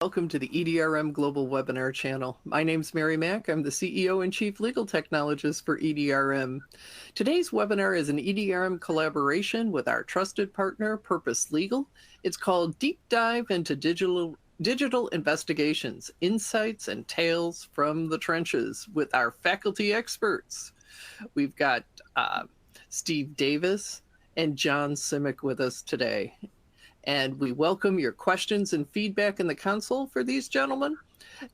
Welcome to the EDRM Global Webinar channel. My name's Mary Mack. I'm the CEO and Chief Legal Technologist for EDRM. Today's webinar is an EDRM collaboration with our trusted partner, Purpose Legal. It's called Deep Dive into Digital Investigations, Insights and Tales from the Trenches with our faculty experts. We've got Steve Davis and John Simic with us today. And we welcome your questions and feedback in the console for these gentlemen.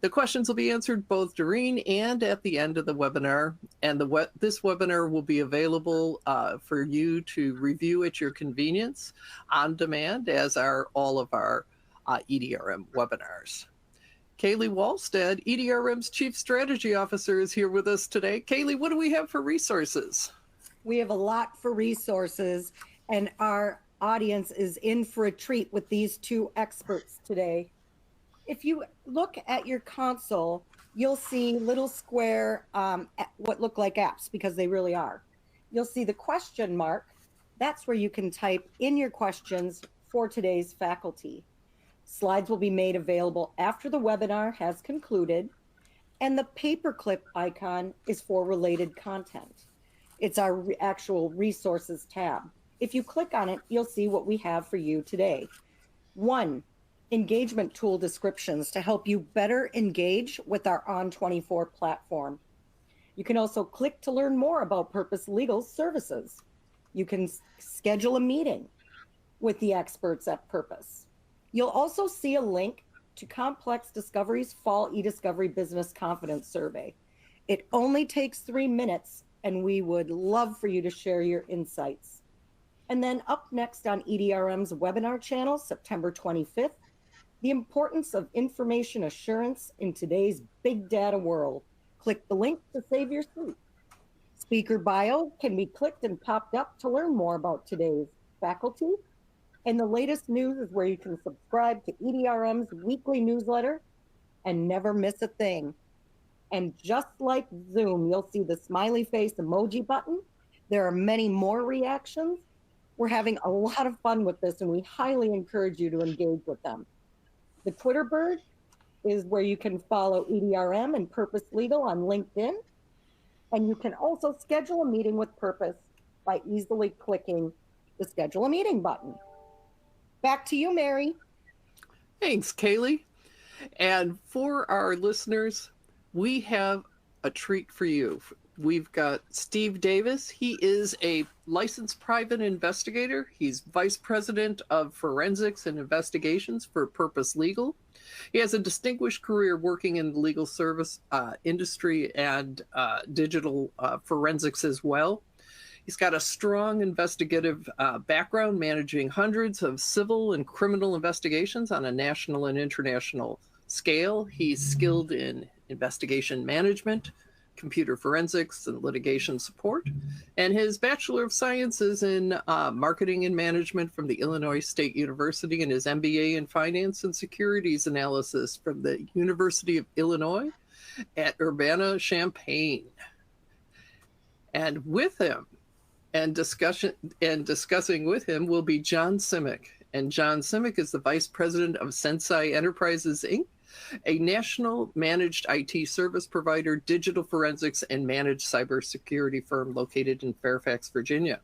The questions will be answered both during and at the end of the webinar. And this webinar will be available for you to review at your convenience on demand, as are all of our EDRM webinars. Kaylee Wallstead, EDRM's Chief Strategy Officer, is here with us today. Kaylee, what do we have for resources? We have a lot for resources, and our audience is in for a treat with these two experts today. If you look at your console, you'll see little square, what look like apps, because they really are. You'll see the question mark. That's where you can type in your questions for today's faculty. Slides will be made available after the webinar has concluded, and the paperclip icon is for related content. It's our actual resources tab. If you click on it, you'll see what we have for you today. 1, engagement tool descriptions to help you better engage with our On24 platform. You can also click to learn more about Purpose Legal services. You can schedule a meeting with the experts at Purpose. You'll also see a link to Complex Discovery's Fall eDiscovery Business Confidence Survey. It only takes 3 minutes, and we would love for you to share your insights. And then up next on EDRM's webinar channel, September 25th, the importance of information assurance in today's big data world. Click the link to save your seat. Speaker bio can be clicked and popped up to learn more about today's faculty. And the latest news is where you can subscribe to EDRM's weekly newsletter and never miss a thing. And just like Zoom, you'll see the smiley face emoji button. There are many more reactions. We're having a lot of fun with this, and we highly encourage you to engage with them. The Twitter bird is where you can follow EDRM and Purpose Legal on LinkedIn. And you can also schedule a meeting with Purpose by easily clicking the Schedule a Meeting button. Back to you, Mary. Thanks, Kaylee. And for our listeners, we have a treat for you. We've got Steve Davis. He is a licensed private investigator. He's Vice President of Forensics and Investigations for Purpose Legal. He has a distinguished career working in the legal service industry and digital forensics as well. He's got a strong investigative background, managing hundreds of civil and criminal investigations on a national and international scale. He's skilled in investigation management, computer forensics, and litigation support, and his Bachelor of Science is in Marketing and Management from the Illinois State University, and his MBA in Finance and Securities Analysis from the University of Illinois at Urbana-Champaign. And with him, and discussing with him, will be John Simic. And John Simic is the Vice President of Sensei Enterprises, Inc., a national managed IT service provider, digital forensics, and managed cybersecurity firm located in Fairfax, Virginia.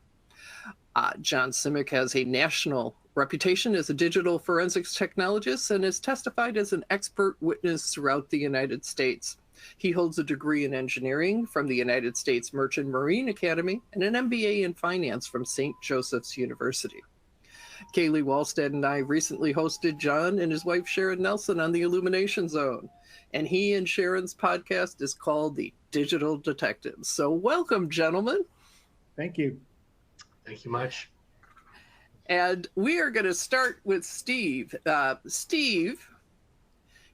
John Simic has a national reputation as a digital forensics technologist and has testified as an expert witness throughout the United States. He holds a degree in engineering from the United States Merchant Marine Academy and an MBA in finance from St. Joseph's University. Kaylee Wallstead and I recently hosted John and his wife Sharon Nelson on the Illumination Zone, and he and Sharon's podcast is called The Digital Detectives. So welcome, gentlemen. Thank you. Thank you much. And we are going to start with Steve. Steve,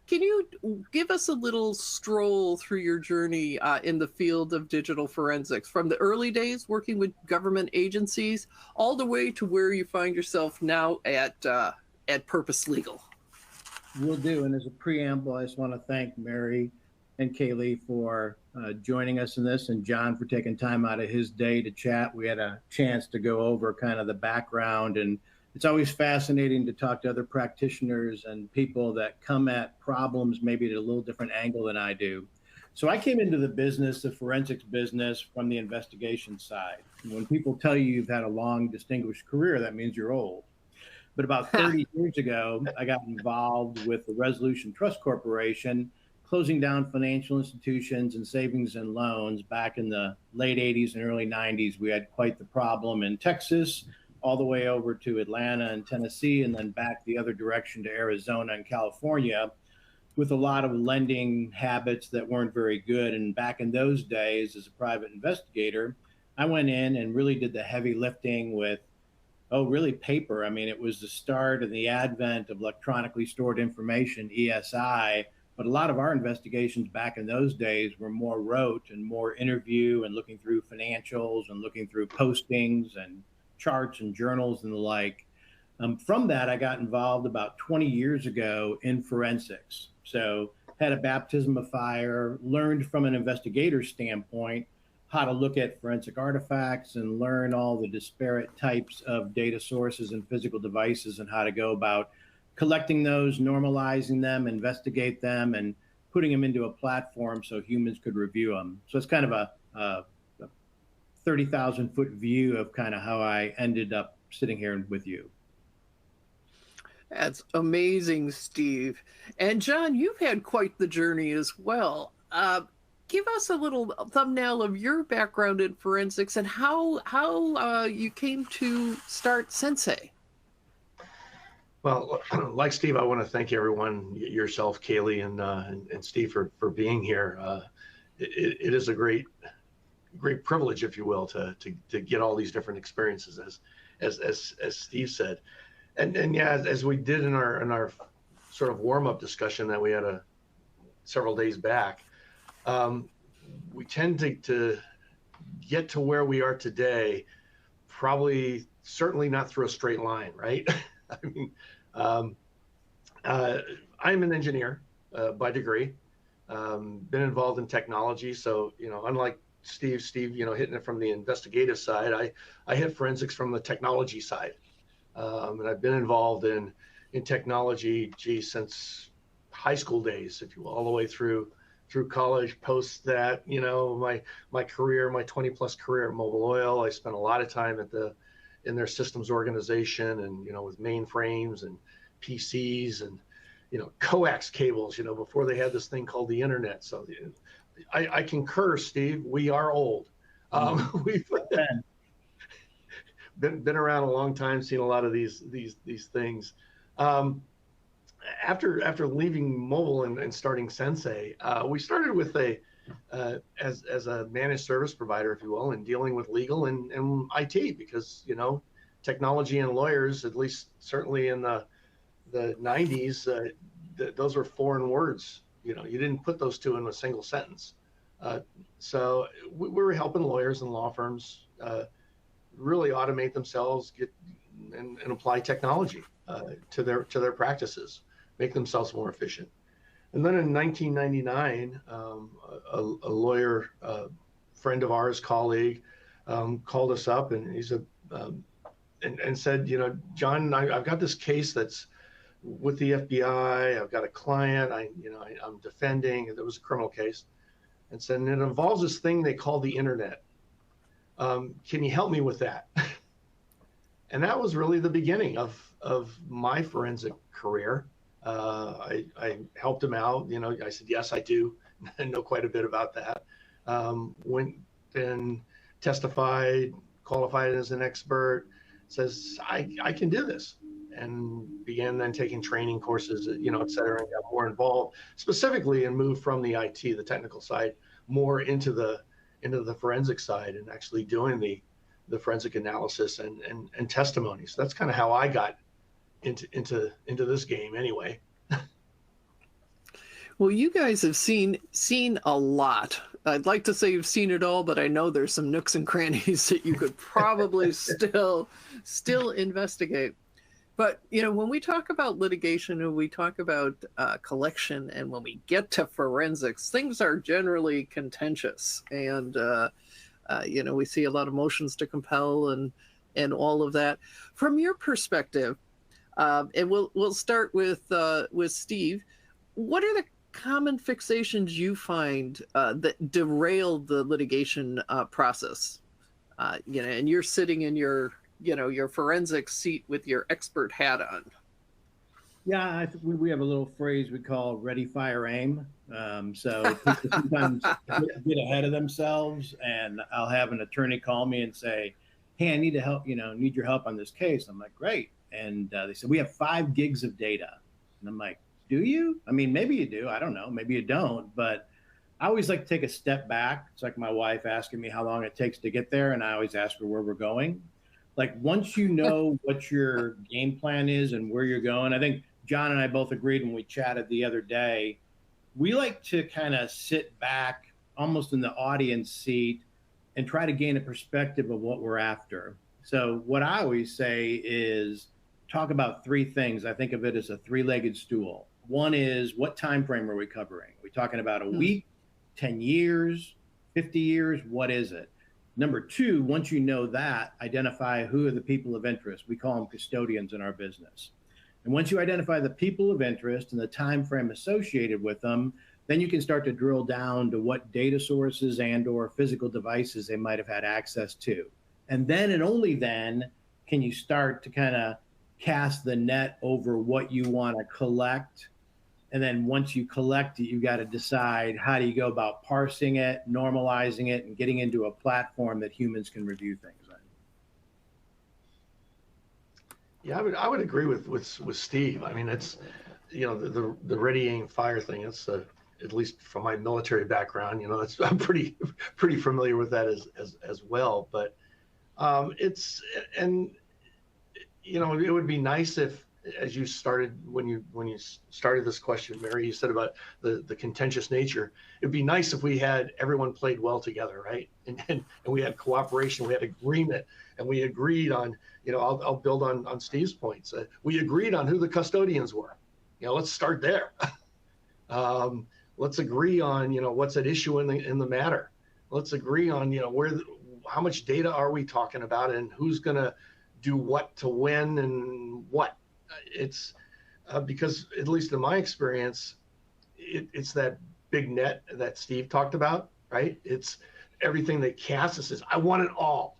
can you give us a little stroll through your journey in the field of digital forensics, from the early days working with government agencies all the way to where you find yourself now at Purpose Legal? Will do. And as a preamble, I just want to thank Mary and Kaylee for joining us in this, and John for taking time out of his day to chat. We had a chance to go over kind of the background and it's always fascinating to talk to other practitioners and people that come at problems maybe at a little different angle than I do. So I came into the business, the forensics business, from the investigation side. When people tell you you've had a long, distinguished career, that means you're old. But about 30 years ago, I got involved with the Resolution Trust Corporation, closing down financial institutions and savings and loans back in the late 80s and early 90s. We had quite the problem in Texas, all the way over to Atlanta and Tennessee, and then back the other direction to Arizona and California, with a lot of lending habits that weren't very good. And back in those days, as a private investigator, I went in and really did the heavy lifting with, really paper. I mean, it was the start of the advent of electronically stored information, ESI. But a lot of our investigations back in those days were more rote and more interview and looking through financials and looking through postings and charts and journals and the like. From that, I got involved about 20 years ago in forensics. So had a baptism of fire, learned from an investigator's standpoint how to look at forensic artifacts and learn all the disparate types of data sources and physical devices and how to go about collecting those, normalizing them, investigate them, and putting them into a platform so humans could review them. So it's kind of a 30,000-foot view of kind of how I ended up sitting here with you. That's amazing, Steve. And John, you've had quite the journey as well. Give us a little thumbnail of your background in forensics and how you came to start Sensei. Well, like Steve, I want to thank everyone, yourself, Kaylee, and Steve for being here. It is a great privilege, if you will, to get all these different experiences, as Steve said. And yeah, as we did in our sort of warm-up discussion that we had several days back, we tend to get to where we are today, certainly not through a straight line, right? I mean, I'm an engineer by degree, been involved in technology. So, unlike Steve, hitting it from the investigative side, I hit forensics from the technology side. And I've been involved in technology, since high school days, if you will, all the way through college. Post that, my career, my 20+ career at Mobil Oil, I spent a lot of time in their systems organization and, with mainframes and PCs and, coax cables, before they had this thing called the internet. So I concur, Steve, we are old. We've been around a long time, seen a lot of these things. After leaving Mobil and starting Sensei, we started with as a managed service provider, if you will, and dealing with legal and IT, because technology and lawyers, at least certainly in the 90s, those were foreign words. You didn't put those two in a single sentence. So we were helping lawyers and law firms really automate themselves, and apply technology to their practices, make themselves more efficient. And then in 1999, a lawyer friend of ours, colleague, called us up, and he said, and said, John, I've got this case that's with the FBI. I've got a client. I'm defending. It was a criminal case, and said, and it involves this thing they call the internet. Can you help me with that? And that was really the beginning of my forensic career. I helped him out. I said, yes, I do. I know quite a bit about that. Went and testified, qualified as an expert, says, I can do this. And began then taking training courses, et cetera, and got more involved specifically and moved from the IT, the technical side, more into the forensic side and actually doing the forensic analysis and testimonies. That's kind of how I got into this game anyway. Well, you guys have seen a lot. I'd like to say you've seen it all, but I know there's some nooks and crannies that you could probably still investigate. But, when we talk about litigation and we talk about collection, and when we get to forensics, things are generally contentious. And, we see a lot of motions to compel and and all of that. From your perspective, and we'll start with Steve. What are the common fixations you find that derail the litigation process? And you're sitting in your your forensic seat with your expert hat on. Yeah, we have a little phrase we call ready, fire, aim. So people sometimes get ahead of themselves, and I'll have an attorney call me and say, hey, I need need your help on this case. I'm like, great. And they said, we have 5 gigs of data. And I'm like, do you? I mean, maybe you do. I don't know. Maybe you don't. But I always like to take a step back. It's like my wife asking me how long it takes to get there. And I always ask her where we're going. Like, once you know what your game plan is and where you're going, I think John and I both agreed when we chatted the other day, we like to kind of sit back almost in the audience seat and try to gain a perspective of what we're after. So what I always say is talk about 3 things. I think of it as a 3-legged stool. One is, what time frame are we covering? Are we talking about a week, 10 years, 50 years? What is it? Number 2, once you know that, identify who are the people of interest. We call them custodians in our business. And once you identify the people of interest and the time frame associated with them, then you can start to drill down to what data sources and or physical devices they might have had access to. And then and only then can you start to kind of cast the net over what you want to collect. And then once you collect it, you got to decide how do you go about parsing it, normalizing it, and getting into a platform that humans can review things on. Yeah, I would agree with Steve. I mean, it's, the ready, aim, fire thing. It's at least from my military background, I'm pretty familiar with that as well. But it would be nice if, as you started when you started this question, Mary, you said about the contentious nature. It'd be nice if we had everyone played well together, right? And we had cooperation, we had agreement, and we agreed on. I'll build on Steve's points. We agreed on who the custodians were. Let's start there. Let's agree on what's at issue in the matter. Let's agree on how much data are we talking about, and who's going to do what to when and what. It's because, at least in my experience, it's that big net that Steve talked about, right? It's everything that casts says, I want it all.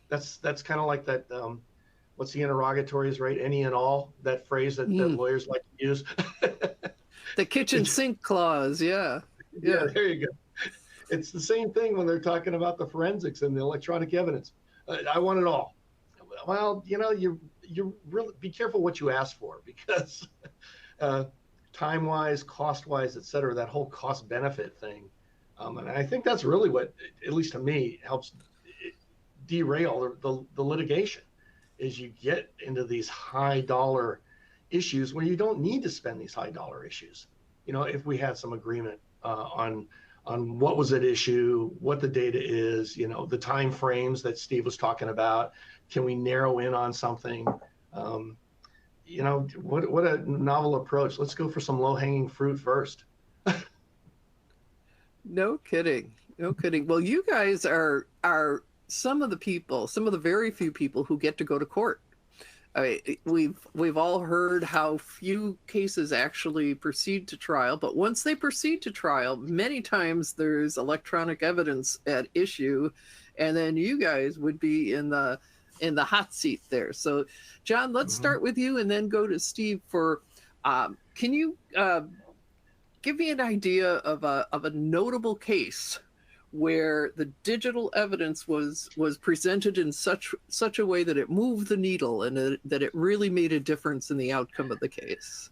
That's kind of like that. What's the interrogatories, right? Any and all, that phrase that lawyers like to use. The kitchen sink clause, yeah. Yeah, there you go. It's the same thing when they're talking about the forensics and the electronic evidence. I want it all. Well, you really be careful what you ask for, because time-wise, cost-wise, et cetera, that whole cost-benefit thing. And I think that's really what, at least to me, helps derail the litigation, is you get into these high-dollar issues where you don't need to spend these high-dollar issues. If we had some agreement on what was at issue, what the data is, the time frames that Steve was talking about, can we narrow in on something? What a novel approach. Let's go for some low-hanging fruit first. No kidding. No kidding. Well, you guys are some of the very few people who get to go to court. We've all heard how few cases actually proceed to trial, but once they proceed to trial, many times there's electronic evidence at issue, and then you guys would be in the hot seat there. So, John, let's start with you and then go to Steve for, can you give me an idea of a notable case where the digital evidence was presented in such a way that it moved the needle and that it really made a difference in the outcome of the case?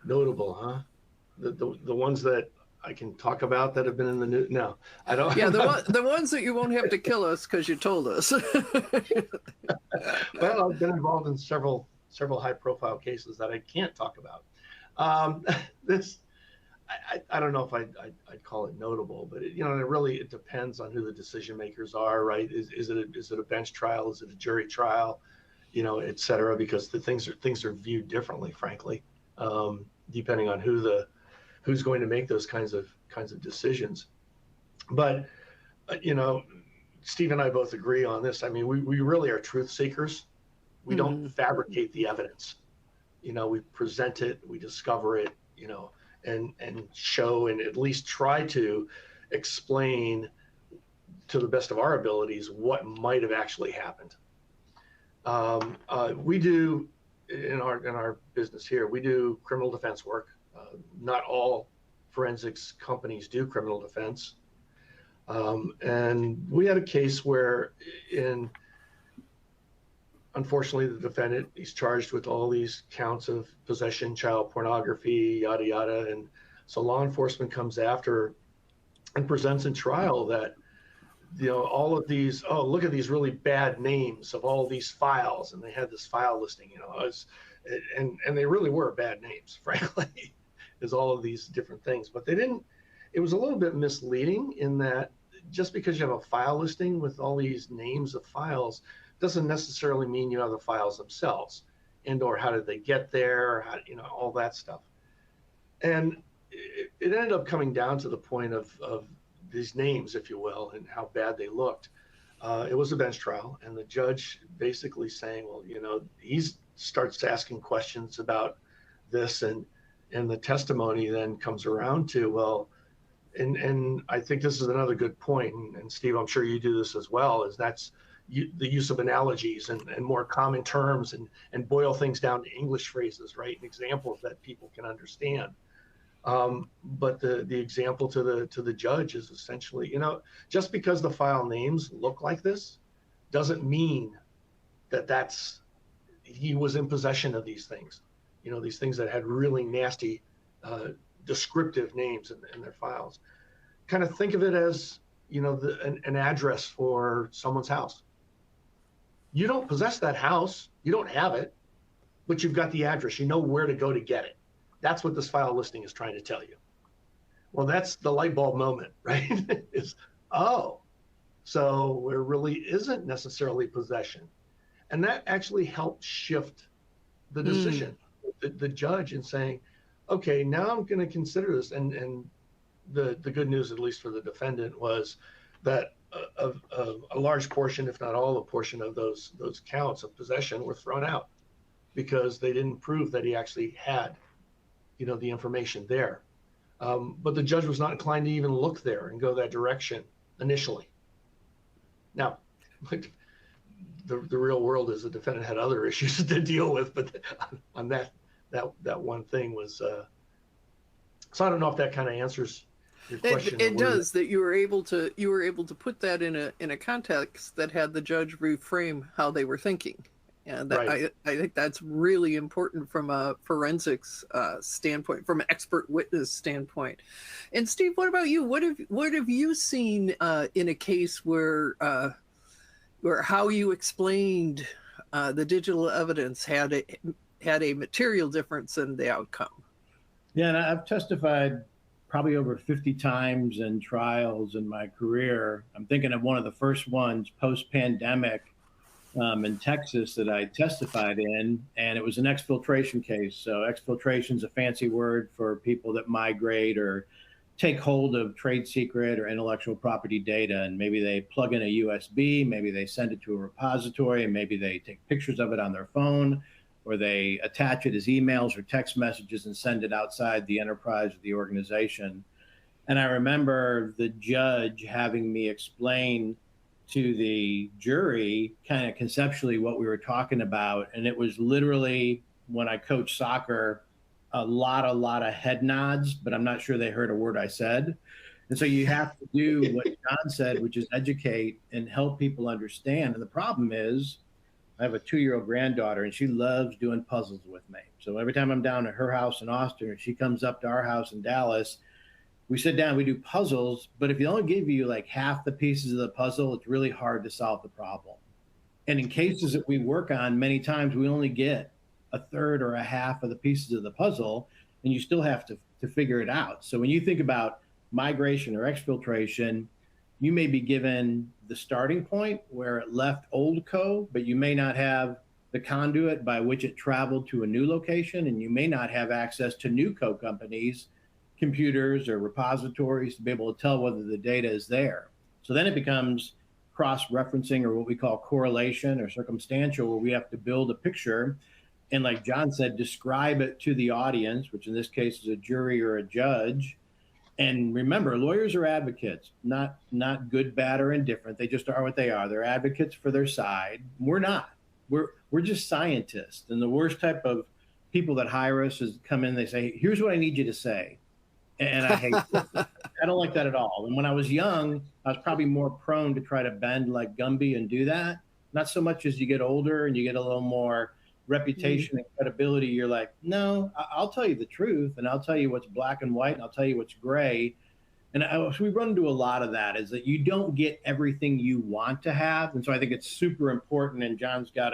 Notable, huh? The ones that I can talk about that have been in the news? No, I don't. Yeah, the ones that you won't have to kill us because you told us. Well, I've been involved in several high-profile cases that I can't talk about. I don't know if I'd call it notable, but it depends on who the decision makers are, right? Is it a bench trial? Is it a jury trial? Et cetera, because the things are viewed differently, frankly, depending on who's going to make those kinds of decisions. But Steve and I both agree on this. I mean, we really are truth seekers. We don't fabricate the evidence. You know, we present it, we discover it, you know, and show and at least try to explain to the best of our abilities what might have actually happened. We do in our business here, we do criminal defense work. Not all forensics companies do criminal defense. And we had a case where unfortunately, the defendant, he's charged with all these counts of possession, child pornography, yada, yada. And so law enforcement comes after and presents in trial that, you know, all of these, oh, look at these really bad names of all these files. And they had this file listing, you know, and they really were bad names, frankly, is all of these different things. But they didn't, it was a little bit misleading in that just because you have a file listing with all these names of files doesn't necessarily mean you have the files themselves, and or how did they get there, how, you know, all that stuff. And it ended up coming down to the point of these names, if you will, and how bad they looked. It was a bench trial, and the judge basically saying, well, you know, he starts asking questions about this, and the testimony then comes around to, well, and I think this is another good point, and Steve, I'm sure you do this as well, is that's the use of analogies and more common terms and boil things down to English phrases, right? And examples that people can understand. But the example to the judge is essentially, you know, just because the file names look like this doesn't mean that he was in possession of these things, you know, these things that had really nasty descriptive names in their files. Kind of think of it as, you know, an address for someone's house. You don't possess that house, you don't have it, but you've got the address, you know where to go to get it. That's what this file listing is trying to tell you. Well, that's the light bulb moment, right? Is, oh, so there really isn't necessarily possession. And that actually helped shift the decision, the judge in saying, okay, now I'm going to consider this. And the good news, at least for the defendant, was that a large portion, if not all, a portion of those counts of possession were thrown out because they didn't prove that he actually had, you know, the information there. But the judge was not inclined to even look there and go that direction initially. Now, like, the real world is the defendant had other issues to deal with, but on that one thing was. So I don't know if that kind of answers your question. It does, that you were able to put that in a context that had the judge reframe how they were thinking. And that, right. I think that's really important from a forensics standpoint, from an expert witness standpoint. And Steve, what about you? What have you seen in a case where how you explained the digital evidence had a material difference in the outcome? Yeah, and I've testified probably over 50 times in trials in my career. I'm thinking of one of the first ones post-pandemic in Texas that I testified in, and it was an exfiltration case. So exfiltration is a fancy word for people that migrate or take hold of trade secret or intellectual property data, and maybe they plug in a USB, maybe they send it to a repository, and maybe they take pictures of it on their phone, or they attach it as emails or text messages and send it outside the enterprise or the organization. And I remember the judge having me explain to the jury kind of conceptually what we were talking about. And it was literally, when I coached soccer, a lot of head nods, but I'm not sure they heard a word I said. And so you have to do what John said, which is educate and help people understand. And the problem is, I have a 2-year-old granddaughter, and she loves doing puzzles with me. So every time I'm down at her house in Austin, or she comes up to our house in Dallas, we sit down, we do puzzles. But if you only give you like half the pieces of the puzzle, it's really hard to solve the problem. And in cases that we work on, many times we only get a third or a half of the pieces of the puzzle, and you still have to figure it out. So when you think about migration or exfiltration, you may be given the starting point where it left old code, but you may not have the conduit by which it traveled to a new location, and you may not have access to new code companies, computers or repositories to be able to tell whether the data is there. So then it becomes cross-referencing, or what we call correlation or circumstantial, where we have to build a picture and, like John said, describe it to the audience, which in this case is a jury or a judge. And remember, lawyers are advocates, not good, bad, or indifferent. They just are what they are. They're advocates for their side. We're not. We're just scientists. And the worst type of people that hire us is come in, they say, here's what I need you to say. And I hate it. I don't like that at all. And when I was young, I was probably more prone to try to bend like Gumby and do that. Not so much as you get older and you get a little more reputation and credibility. You're like, no, I'll tell you the truth, and I'll tell you what's black and white, and I'll tell you what's gray. And we run into a lot of that, is that you don't get everything you want to have. And so I think it's super important, and John's got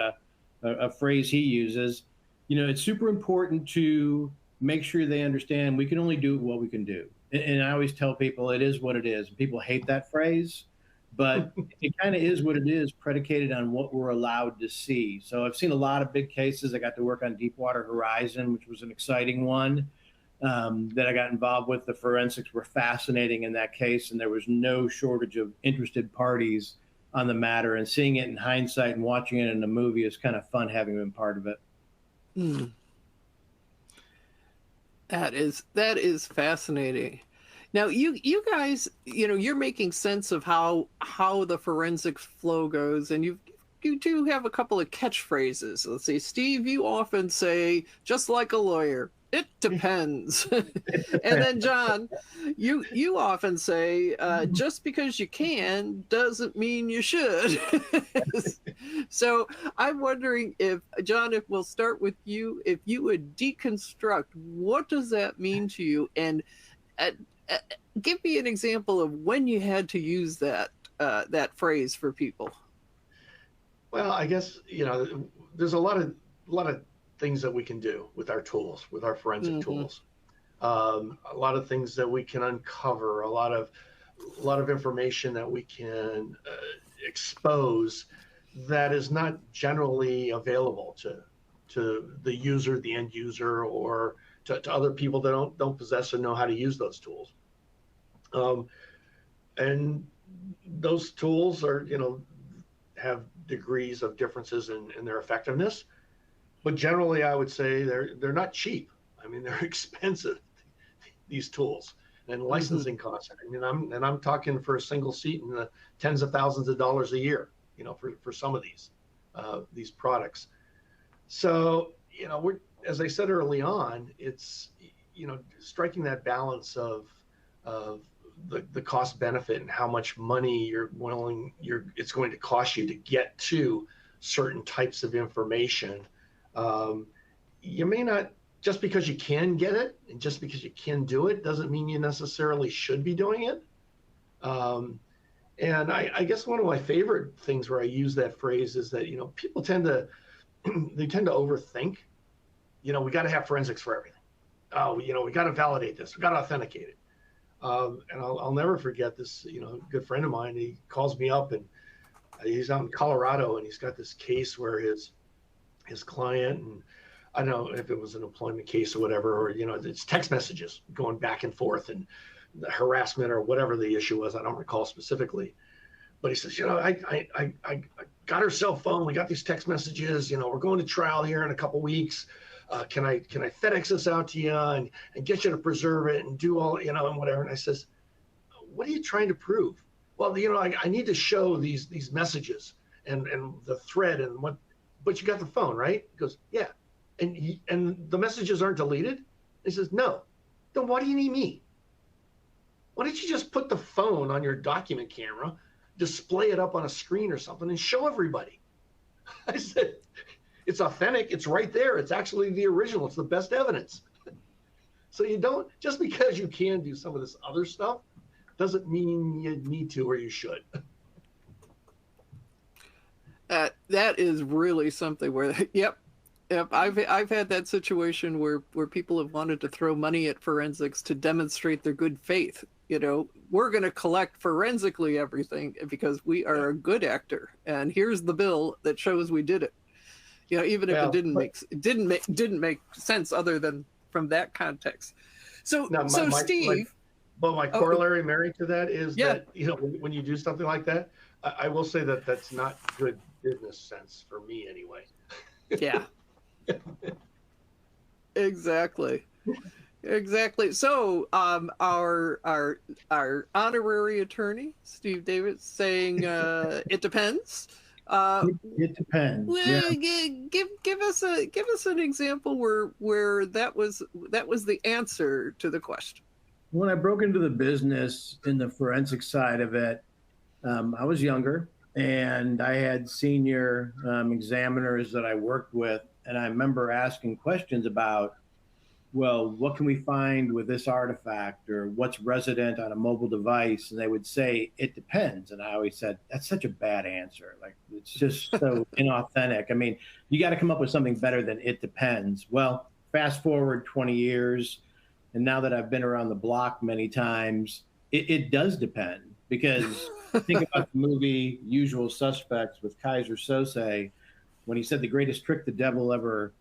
a phrase he uses, it's super important to make sure they understand we can only do what we can do. And I always tell people it is what it is. People hate that phrase, but it kind of is what it is, predicated on what we're allowed to see. So I've seen a lot of big cases. I got to work on Deepwater Horizon, which was an exciting one that I got involved with. The forensics were fascinating in that case, and there was no shortage of interested parties on the matter. And seeing it in hindsight and watching it in a movie is kind of fun, having been part of it. Mm. That is fascinating. Now, you guys, you're making sense of how the forensics flow goes, and you do have a couple of catchphrases. Let's see, Steve, you often say, just like a lawyer, it depends. And then John, you often say, just because you can doesn't mean you should. So I'm wondering if, John, if we'll start with you, if you would deconstruct, what does that mean to you? And give me an example of when you had to use that phrase for people. Well, I guess, there's a lot of things that we can do with our tools, with our forensic tools. A lot of things that we can uncover, a lot of information that we can expose that is not generally available to the user, the end user, or to other people that don't possess and know how to use those tools. And those tools are, have degrees of differences in their effectiveness. But generally, I would say they're not cheap. I mean, they're expensive, these tools, and licensing costs. I mean, I'm talking for a single seat in the tens of thousands of dollars a year, for some of these products. So, as I said early on, it's, striking that balance of the cost benefit and how much money it's going to cost you to get to certain types of information. You may not, just because you can get it and just because you can do it doesn't mean you necessarily should be doing it. And I guess one of my favorite things where I use that phrase is that, people tend to overthink. We got to have forensics for everything. Oh, we got to validate this. We got to authenticate it. And I'll never forget this, good friend of mine, he calls me up, and he's out in Colorado, and he's got this case where his client, and I don't know if it was an employment case or whatever, or, it's text messages going back and forth and harassment or whatever the issue was. I don't recall specifically, but he says, I got her cell phone. We got these text messages, we're going to trial here in a couple weeks. Can I FedEx this out to you and get you to preserve it and do all, and whatever. And I says, what are you trying to prove? Well, I need to show these messages and the thread and what, but you got the phone, right? He goes, yeah. And the messages aren't deleted? He says, no. Then why do you need me? Why don't you just put the phone on your document camera, display it up on a screen or something, and show everybody? I said, it's authentic. It's right there. It's actually the original. It's the best evidence. So you don't, just because you can do some of this other stuff, doesn't mean you need to or you should. That is really something where, yep. I've had that situation where people have wanted to throw money at forensics to demonstrate their good faith. We're going to collect forensically everything because we are a good actor, and here's the bill that shows we did it. Even if it didn't make sense other than from that context. So Steve, my corollary, Mary, to that is that when you do something like that, I will say that that's not good business sense for me anyway. Yeah. Exactly. Exactly. So, our honorary attorney, Steve Davis, saying it depends. It depends. Yeah. Give us an example where that was the answer to the question. When I broke into the business in the forensic side of it, I was younger and I had senior examiners that I worked with. And I remember asking questions about, well, what can we find with this artifact or what's resident on a mobile device? And they would say, it depends. And I always said, that's such a bad answer. Like, it's just so inauthentic. I mean, you got to come up with something better than it depends. Well, fast forward 20 years. And now that I've been around the block many times, it does depend, because think about the movie Usual Suspects with Kaiser Sose, when he said the greatest trick the devil ever,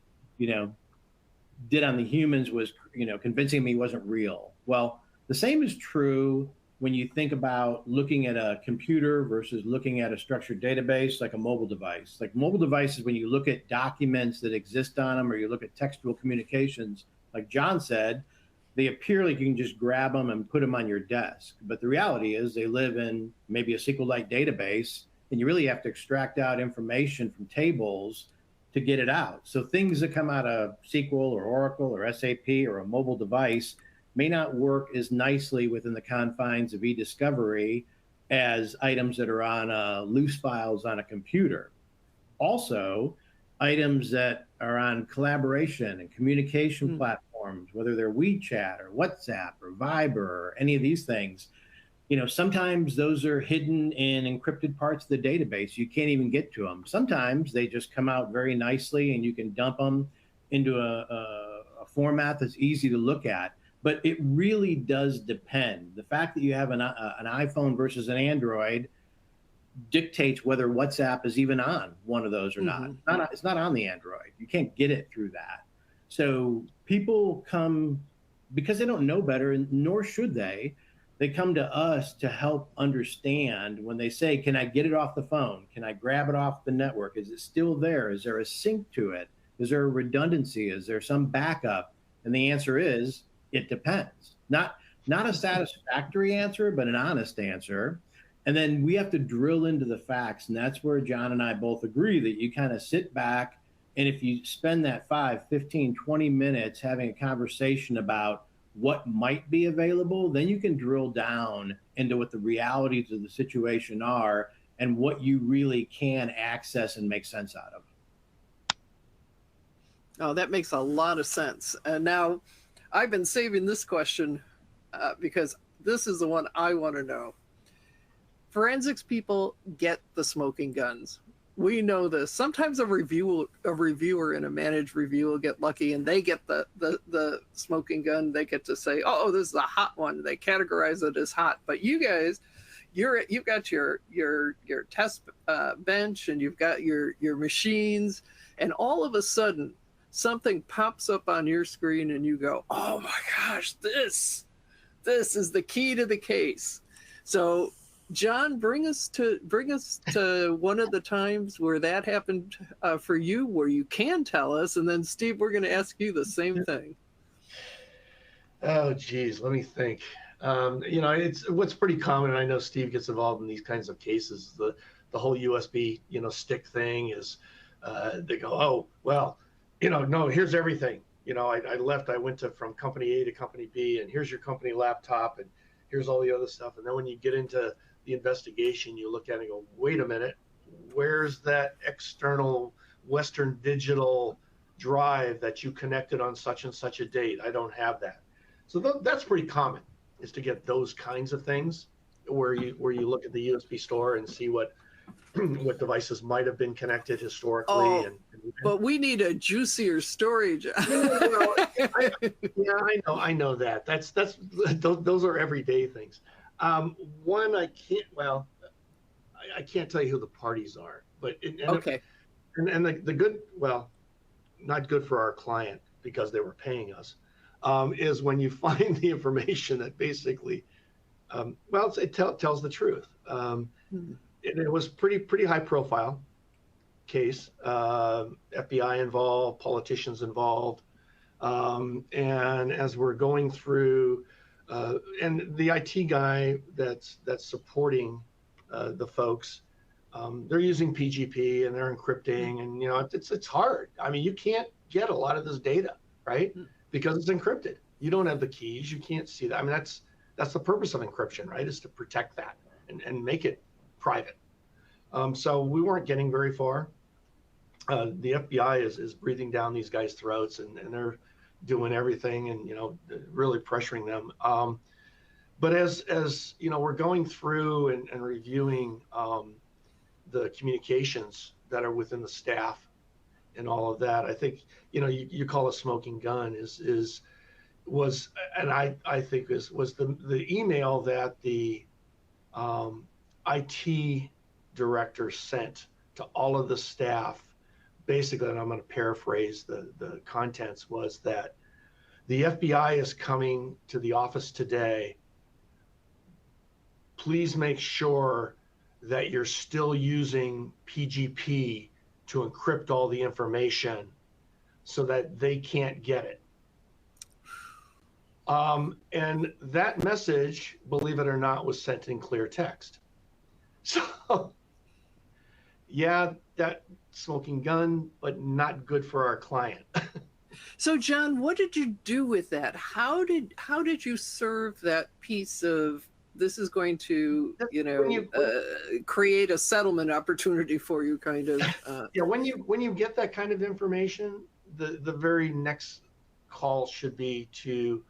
did on the humans was, convincing me he wasn't real. Well, the same is true when you think about looking at a computer versus looking at a structured database like a mobile device. Like mobile devices, when you look at documents that exist on them or you look at textual communications, like John said, they appear like you can just grab them and put them on your desk. But the reality is they live in maybe a SQLite database, and you really have to extract out information from tables to get it out. So things that come out of SQL or Oracle or SAP or a mobile device may not work as nicely within the confines of eDiscovery as items that are on loose files on a computer. Also, items that are on collaboration and communication platforms, whether they're WeChat or WhatsApp or Viber or any of these things, sometimes those are hidden in encrypted parts of the database. You can't even get to them. Sometimes they just come out very nicely and you can dump them into a format that's easy to look at. But it really does depend. The fact that you have an iPhone versus an Android dictates whether WhatsApp is even on one of those or not. It's not on the Android. You can't get it through that. So people come because they don't know better, and nor should they. They come to us to help understand when they say, can I get it off the phone? Can I grab it off the network? Is it still there? Is there a sync to it? Is there a redundancy? Is there some backup? And the answer is, it depends. Not a satisfactory answer, but an honest answer. And then we have to drill into the facts. And that's where John and I both agree that you kind of sit back, and if you spend that 5, 15, 20 minutes having a conversation about what might be available, then you can drill down into what the realities of the situation are and what you really can access and make sense out of. Oh, that makes a lot of sense. And now I've been saving this question because this is the one I want to know. Forensics people get the smoking guns. We know this. Sometimes a reviewer in a managed review will get lucky and they get the smoking gun. They get to say, "Oh, this is a hot one." They categorize it as hot. But you guys, you've got your test bench and you've got your machines, and all of a sudden something pops up on your screen and you go, "Oh my gosh, this is the key to the case." So John, bring us to one of the times where that happened for you, where you can tell us, and then Steve, we're going to ask you the same thing. Oh, geez, let me think. It's what's pretty common, and I know Steve gets involved in these kinds of cases. The whole USB, stick thing is, they go, oh, well, no, here's everything. I went from company A to company B, and here's your company laptop, and here's all the other stuff. And then when you get into the investigation, you look at it and go, wait a minute, where's that external Western Digital drive that you connected on such and such a date? I don't have that. So that's pretty common, is to get those kinds of things where you look at the USB store and see what devices might have been connected historically. Oh, but we need a juicier story. I know that. Those are everyday things. One, I can't tell you who the parties are, but okay. And the good, well, not good for our client because they were paying us, is when you find the information that basically, it tells the truth. it was pretty high profile case. FBI involved, politicians involved, and as we're going through, and the IT guy that's supporting the folks, they're using PGP and they're encrypting, and it's hard. I mean, you can't get a lot of this data, right? Because it's encrypted. You don't have the keys. You can't see that. I mean, that's the purpose of encryption, right? Is to protect that and make it private. So we weren't getting very far. The FBI is breathing down these guys' throats, and they're doing everything, and really pressuring them. But as we're going through and reviewing the communications that are within the staff and all of that, I think you call a smoking gun was the email that the IT director sent to all of the staff. Basically, and I'm going to paraphrase the contents, was that the FBI is coming to the office today. Please make sure that you're still using PGP to encrypt all the information so that they can't get it. And that message, believe it or not, was sent in clear text. So, yeah, that smoking gun, but not good for our client. So, John, what did you do with that? How did you serve that piece of, this is going to create a settlement opportunity for you, kind of? Yeah, when you get that kind of information, the very next call should be to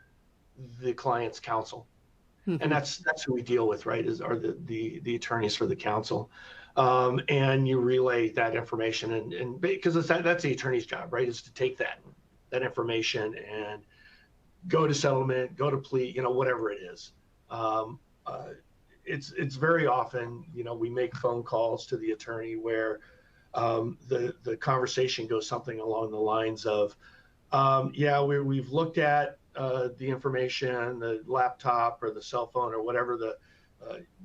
the client's counsel. And that's who we deal with, right? Are the attorneys for the counsel. And you relay that information, and because that's the attorney's job, right? Is to take that information and go to settlement, go to plea, whatever it is. It's very often, we make phone calls to the attorney where the conversation goes something along the lines of, we've looked at the information, the laptop or the cell phone or whatever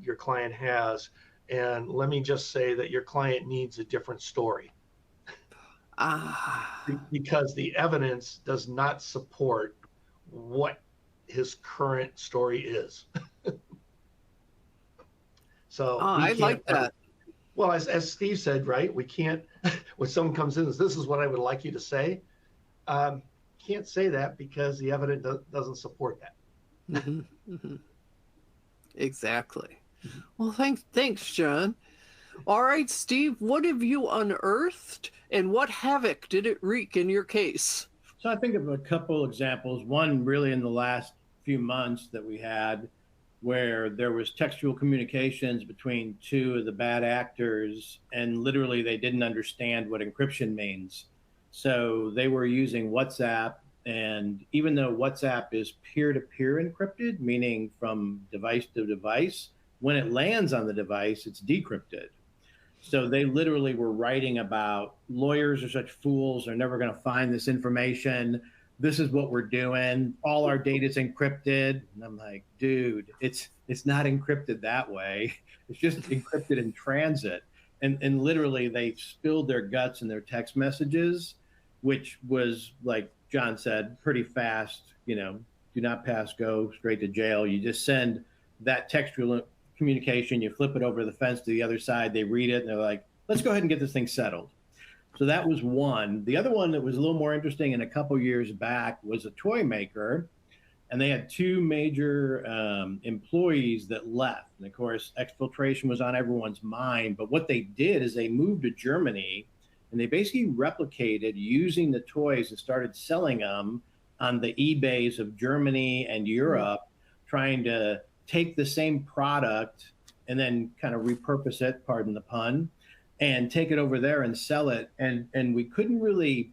your client has, and let me just say that your client needs a different story. Because the evidence does not support what his current story is. So I like that. Well, as Steve said, right, we can't, when someone comes in and says, this is what I would like you to say, can't say that because the evidence doesn't support that. Exactly. Well, thanks, John. All right, Steve, what have you unearthed, and what havoc did it wreak in your case? So I think of a couple examples. One really in the last few months that we had, where there was textual communications between two of the bad actors, and literally they didn't understand what encryption means. So they were using WhatsApp, and even though WhatsApp is peer-to-peer encrypted, meaning from device to device, when it lands on the device, it's decrypted. So they literally were writing about, lawyers are such fools, they're never going to find this information. This is what we're doing. All our data is encrypted. And I'm like, dude, it's not encrypted that way. It's just encrypted in transit. And literally they spilled their guts in their text messages, which was, like John said, pretty fast, do not pass go, straight to jail. You just send that textual communication, you flip it over the fence to the other side, they read it, and they're like, let's go ahead and get this thing settled. So that was one. The other one that was a little more interesting, and a couple years back, was a toy maker, and they had two major employees that left. And of course, exfiltration was on everyone's mind, but what they did is they moved to Germany, and they basically replicated using the toys and started selling them on the eBays of Germany and Europe, trying to take the same product and then kind of repurpose it, pardon the pun, and take it over there and sell it. And we couldn't really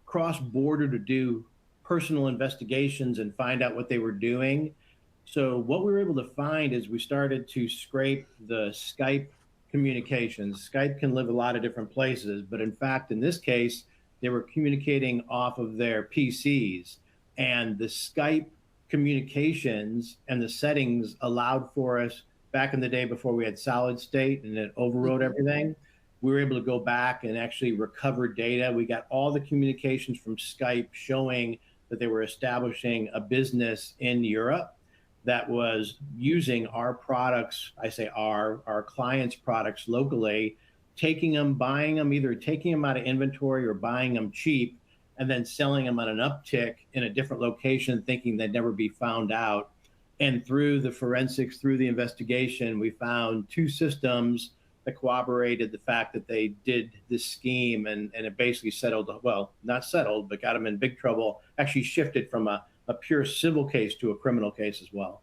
cross border to do personal investigations and find out what they were doing. So what we were able to find is we started to scrape the Skype communications. Skype can live a lot of different places, but in fact, in this case, they were communicating off of their PCs, and the Skype communications and the settings allowed for us back in the day before we had solid state and it overrode everything, we were able to go back and actually recover data. We got all the communications from Skype showing that they were establishing a business in Europe that was using our products. I say our clients' products locally, taking them, buying them, either taking them out of inventory or buying them cheap, and then selling them on an uptick in a different location, thinking they'd never be found out. And through the forensics, through the investigation, we found two systems that corroborated the fact that they did this scheme, and it basically settled, well, not settled, but got them in big trouble, actually shifted from a pure civil case to a criminal case as well.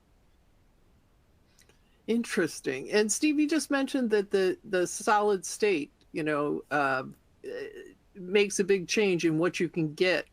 Interesting. And Steve, you just mentioned that the solid state, makes a big change in what you can get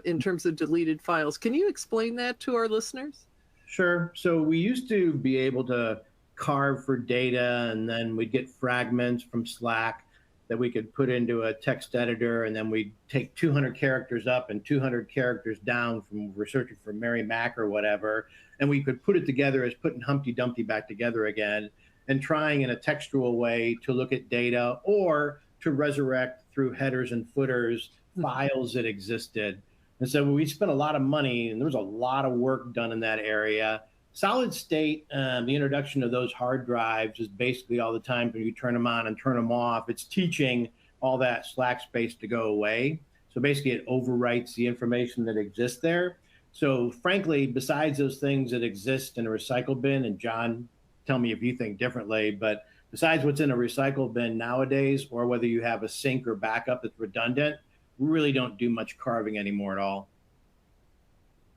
in terms of deleted files. Can you explain that to our listeners? Sure. So we used to be able to carve for data, and then we'd get fragments from Slack that we could put into a text editor, and then we'd take 200 characters up and 200 characters down from researching for Mary Mac or whatever, and we could put it together as putting Humpty Dumpty back together again, and trying in a textual way to look at data or to resurrect through headers and footers files that existed. And so we spent a lot of money, and there was a lot of work done in that area. Solid state, the introduction of those hard drives is basically all the time when you turn them on and turn them off. It's teaching all that Slack space to go away. So basically it overwrites the information that exists there. So frankly, besides those things that exist in a recycle bin, and John, tell me if you think differently, but besides what's in a recycle bin nowadays, or whether you have a sync or backup that's redundant, we really don't do much carving anymore at all.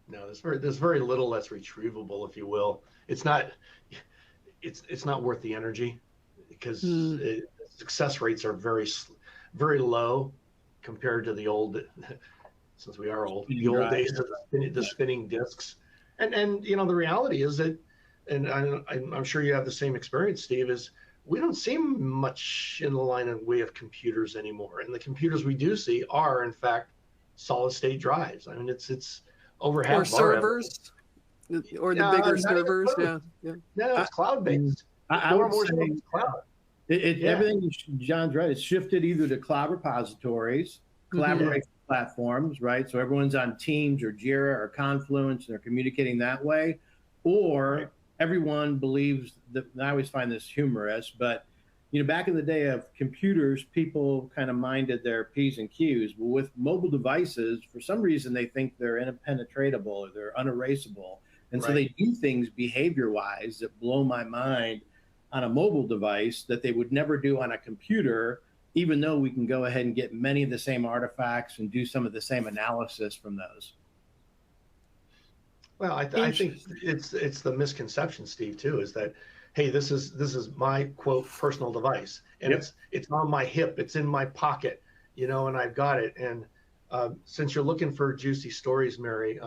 No, there's very little that's retrievable, if you will. It's not worth the energy, because success rates are very low compared to the old, since we are old, the old days of the spinning discs. And the reality is that, and I'm sure you have the same experience, Steve, is we don't see much in the line of way of computers anymore. And the computers we do see are, in fact, solid state drives. I mean, it's over half. Or servers, or the bigger servers. Yeah. No, it's cloud-based. I would say cloud. Everything John's right. It's shifted either to cloud repositories, collaboration platforms, right? So everyone's on Teams or Jira or Confluence, and they're communicating that way, or everyone believes that. I always find this humorous, but back in the day of computers, people kind of minded their P's and Q's. But with mobile devices, for some reason, they think they're impenetratable or they're unerasable. And so they do things behavior-wise that blow my mind on a mobile device that they would never do on a computer, even though we can go ahead and get many of the same artifacts and do some of the same analysis from those. Well, I think it's the misconception, Steve, too, is that, hey, this is my quote personal device, and it's on my hip, it's in my pocket, and I've got it. And since you're looking for juicy stories, Mary,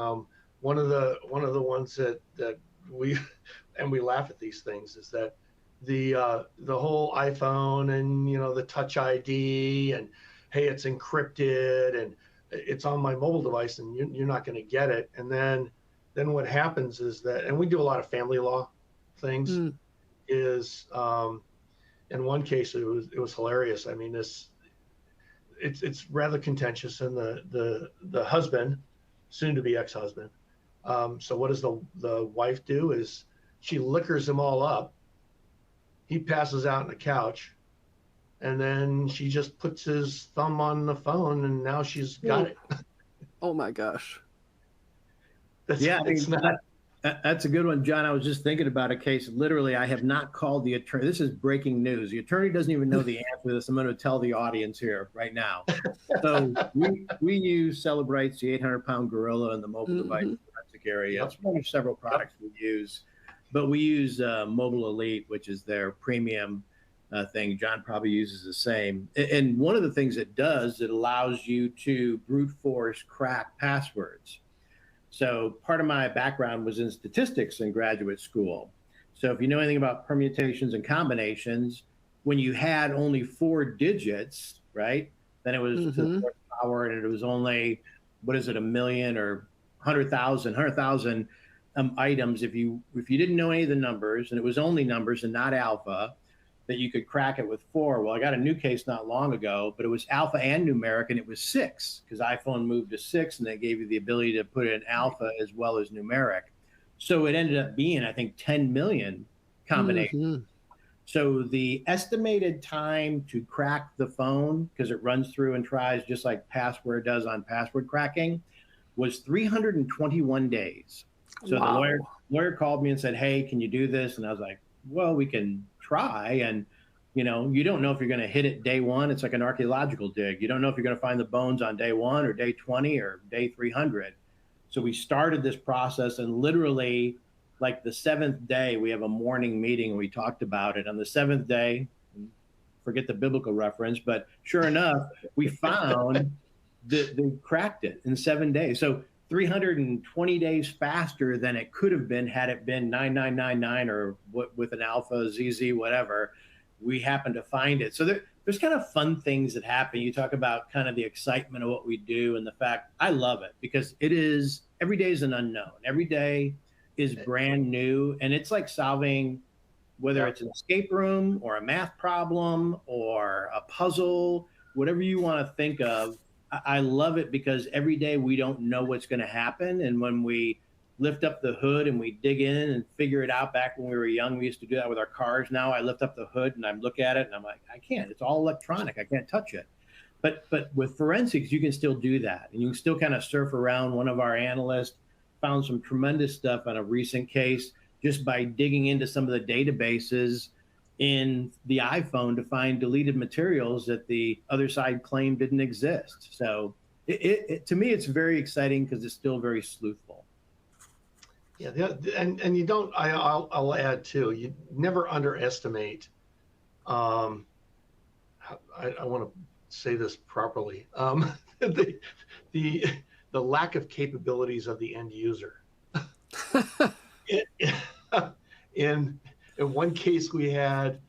one of the ones that we laugh at these things is that the whole iPhone and the Touch ID, and hey, it's encrypted and it's on my mobile device, and you're not going to get it. And then what happens is that, and we do a lot of family law things, is in one case it was hilarious. I mean, it's rather contentious, and the husband, soon to be ex-husband, so what does the wife do is she liquors them all up. He passes out on the couch, and then she just puts his thumb on the phone, and now she's got it. Oh my gosh. That's a good one, John. I was just thinking about a case. Literally, I have not called the attorney. This is breaking news. The attorney doesn't even know the answer to this. I'm going to tell the audience here right now. So we use Celebrite's, the 800-pound gorilla in the mobile device forensic area. It's one of several products we use, but we use Mobile Elite, which is their premium thing. John probably uses the same. And one of the things it does, it allows you to brute force crack passwords. So part of my background was in statistics in graduate school. So if you know anything about permutations and combinations, when you had only 4 digits, right, then it was to the fourth power, and it was only, what is it, 1 million or 100,000, items if you didn't know any of the numbers and it was only numbers and not alpha, that you could crack it with 4. Well, I got a new case not long ago, but it was alpha and numeric, and it was 6 because iPhone moved to 6, and they gave you the ability to put in alpha as well as numeric. So it ended up being, I think, 10 million combinations. Mm-hmm. So the estimated time to crack the phone, because it runs through and tries just like password does on password cracking, was 321 days. So Wow. the lawyer called me and said, hey, can you do this? And I was like, well, we can try. And, you don't know if you're going to hit it day one. It's like an archaeological dig. You don't know if you're going to find the bones on day 1 or day 20 or day 300. So we started this process, and literally, like the 7th day, we have a morning meeting and we talked about it. On the 7th day, forget the biblical reference, but sure enough, we found that they cracked it in 7 days. So 320 days faster than it could have been had it been 9999 or with an alpha, ZZ, whatever. We happened to find it. So there's kind of fun things that happen. You talk about kind of the excitement of what we do and the fact I love it because every day is an unknown. Every day is brand new. And it's like solving, whether it's an escape room or a math problem or a puzzle, whatever you want to think of. I love it because every day we don't know what's going to happen. And when we lift up the hood and we dig in and figure it out, back when we were young, we used to do that with our cars. Now I lift up the hood and I look at it and I'm like, I can't, it's all electronic. I can't touch it. But with forensics, you can still do that. And you can still kind of surf around. One of our analysts found some tremendous stuff on a recent case just by digging into some of the databases in the iPhone to find deleted materials that the other side claimed didn't exist. So to me, it's very exciting because it's still very sleuthful. Yeah, and you don't. I'll add too. You never underestimate. I want to say this properly. The lack of capabilities of the end user. In one case, we had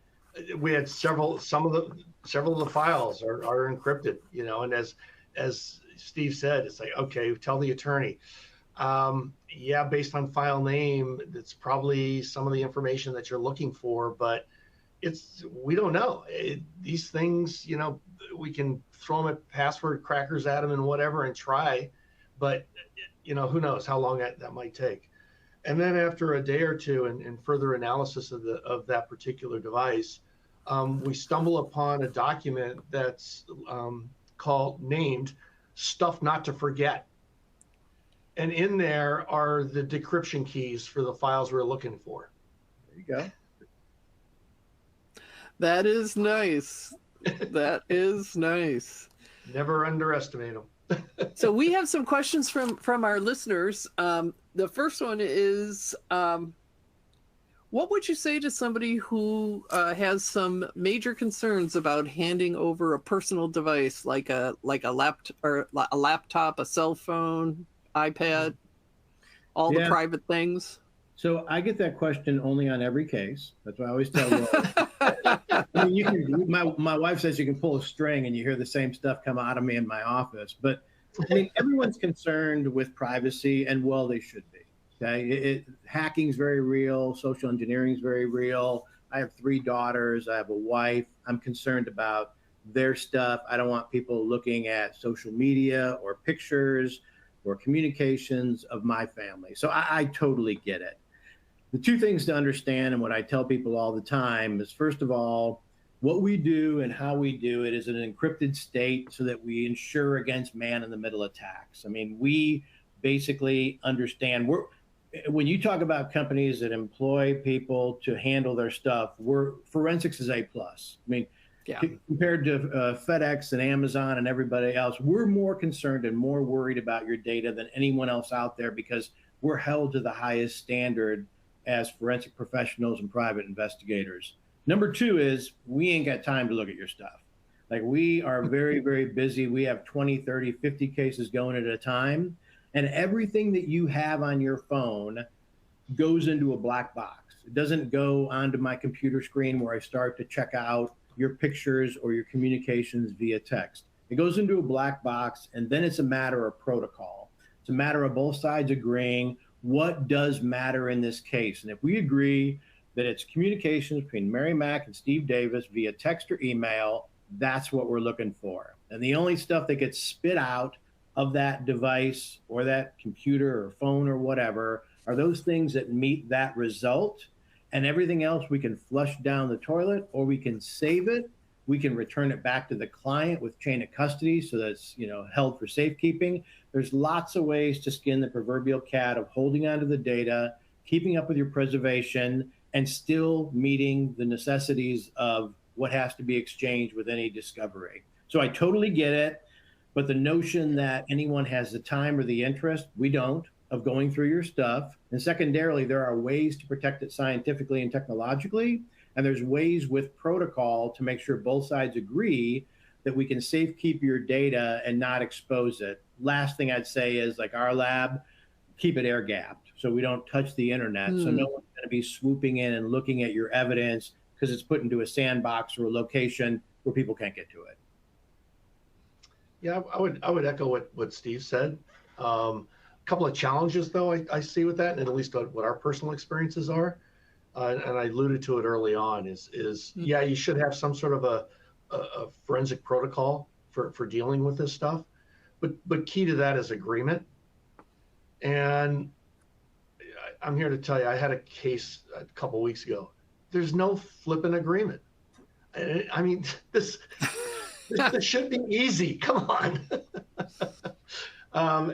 several of the files are encrypted. And as Steve said, it's like, okay, tell the attorney. Yeah, based on file name, it's probably some of the information that you're looking for, but we don't know. These things, we can throw them at password crackers at them and whatever and try, but who knows how long that might take. And then after a day or two and further analysis of that particular device, we stumble upon a document that's named "Stuff Not to Forget." And in there are the decryption keys for the files we're looking for. There you go. That is nice. That is nice. Never underestimate them. So we have some questions from our listeners. The first one is, what would you say to somebody who has some major concerns about handing over a personal device like a laptop, a cell phone, iPad, all the private things? So I get that question only on every case. That's what I always tell you. My wife says you can pull a string and you hear the same stuff come out of me in my office. But everyone's concerned with privacy, and well, they should be. Okay, hacking's very real. Social engineering is very real. I have 3 daughters. I have a wife. I'm concerned about their stuff. I don't want people looking at social media or pictures or communications of my family. So I totally get it. The 2 things to understand, and what I tell people all the time, is first of all, what we do and how we do it is in an encrypted state so that we ensure against man-in-the-middle attacks. I mean, we basically understand, when you talk about companies that employ people to handle their stuff, forensics is A+. I mean, compared to FedEx and Amazon and everybody else, we're more concerned and more worried about your data than anyone else out there because we're held to the highest standard as forensic professionals and private investigators. Number 2 is we ain't got time to look at your stuff. Like, we are very, very busy. We have 20, 30, 50 cases going at a time. And everything that you have on your phone goes into a black box. It doesn't go onto my computer screen where I start to check out your pictures or your communications via text. It goes into a black box, and then it's a matter of protocol. It's a matter of both sides agreeing what does matter in this case. And if we agree that it's communications between Mary Mack and Steve Davis via text or email, that's what we're looking for. And the only stuff that gets spit out of that device or that computer or phone or whatever are those things that meet that result. And everything else we can flush down the toilet, or we can save it. We can return it back to the client with chain of custody so that's, held for safekeeping. There's lots of ways to skin the proverbial cat of holding onto the data, keeping up with your preservation, and still meeting the necessities of what has to be exchanged with any discovery. So I totally get it, but the notion that anyone has the time or the interest, we don't, of going through your stuff. And secondarily, there are ways to protect it scientifically and technologically, and there's ways with protocol to make sure both sides agree that we can safekeep your data and not expose it. Last thing I'd say is, like our lab, keep it air gapped so we don't touch the internet. So no one's going to be swooping in and looking at your evidence because it's put into a sandbox or a location where people can't get to it. Yeah, I would echo what Steve said. A couple of challenges though I see with that, and at least what our personal experiences are, and I alluded to it early on, is yeah, you should have some sort of a forensic protocol for dealing with this stuff, but key to that is agreement. And I'm here to tell you, I had a case a couple weeks ago. There's no flipping agreement. I mean, this should be easy. Come on.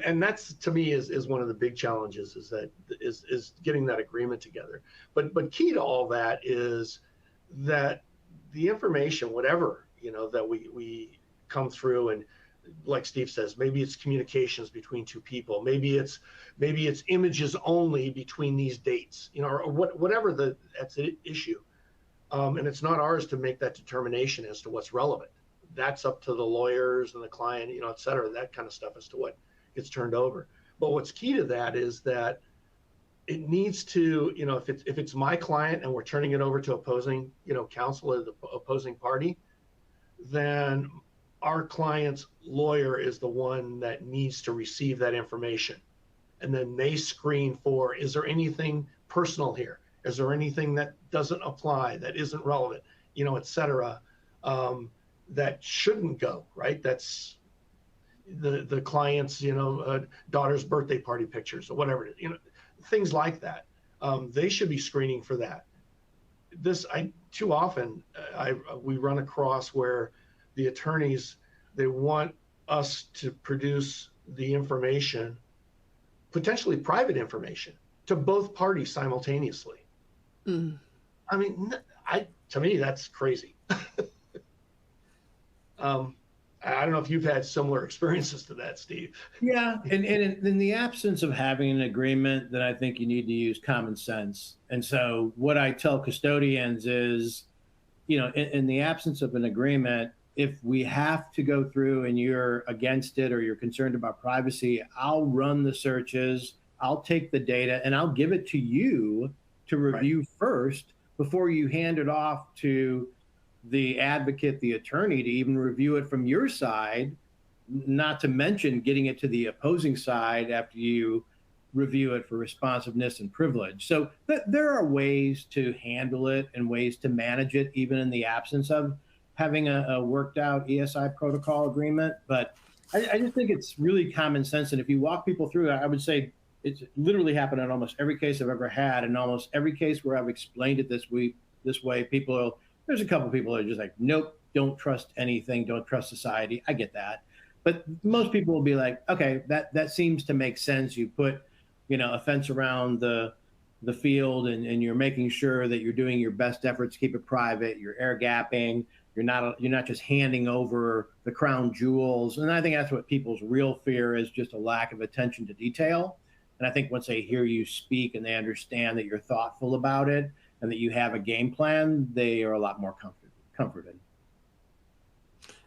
And that's, to me, is one of the big challenges, is getting that agreement together. But key to all that is that the information, whatever, that we come through, and like Steve says, maybe it's communications between two people, maybe it's images only between these dates, or whatever that's the issue. And it's not ours to make that determination as to what's relevant. That's up to the lawyers and the client, et cetera, that kind of stuff as to what gets turned over. But what's key to that is that it needs to, if it's my client and we're turning it over to opposing, counsel or the opposing party, then our client's lawyer is the one that needs to receive that information. And then they screen for, is there anything personal here? Is there anything that doesn't apply, that isn't relevant, et cetera, that shouldn't go, right? That's the client's, daughter's birthday party pictures or whatever, things like that. They should be screening for that. Too often we run across where the attorneys, they want us to produce the information, potentially private information, to both parties simultaneously. I mean, to me, that's crazy. I don't know if you've had similar experiences to that, Steve. Yeah, and in the absence of having an agreement, then I think you need to use common sense. And so what I tell custodians is, in the absence of an agreement, if we have to go through and you're against it or you're concerned about privacy, I'll run the searches, I'll take the data, and I'll give it to you to review first before you hand it off to the advocate, the attorney, to even review it from your side, not to mention getting it to the opposing side after you review it for responsiveness and privilege. So there are ways to handle it and ways to manage it, even in the absence of having a worked out ESI protocol agreement. But I just think it's really common sense. And if you walk people through, I would say it's literally happened in almost every case I've ever had. And almost every case where I've explained it this way, there's a couple of people that are just like, nope, don't trust anything, don't trust society. I get that. But most people will be like, okay, that seems to make sense. You put, a fence around the field and you're making sure that you're doing your best efforts to keep it private. You're air gapping. You're not just handing over the crown jewels. And I think that's what people's real fear is, just a lack of attention to detail. And I think once they hear you speak and they understand that you're thoughtful about it and that you have a game plan, they are a lot more comforted.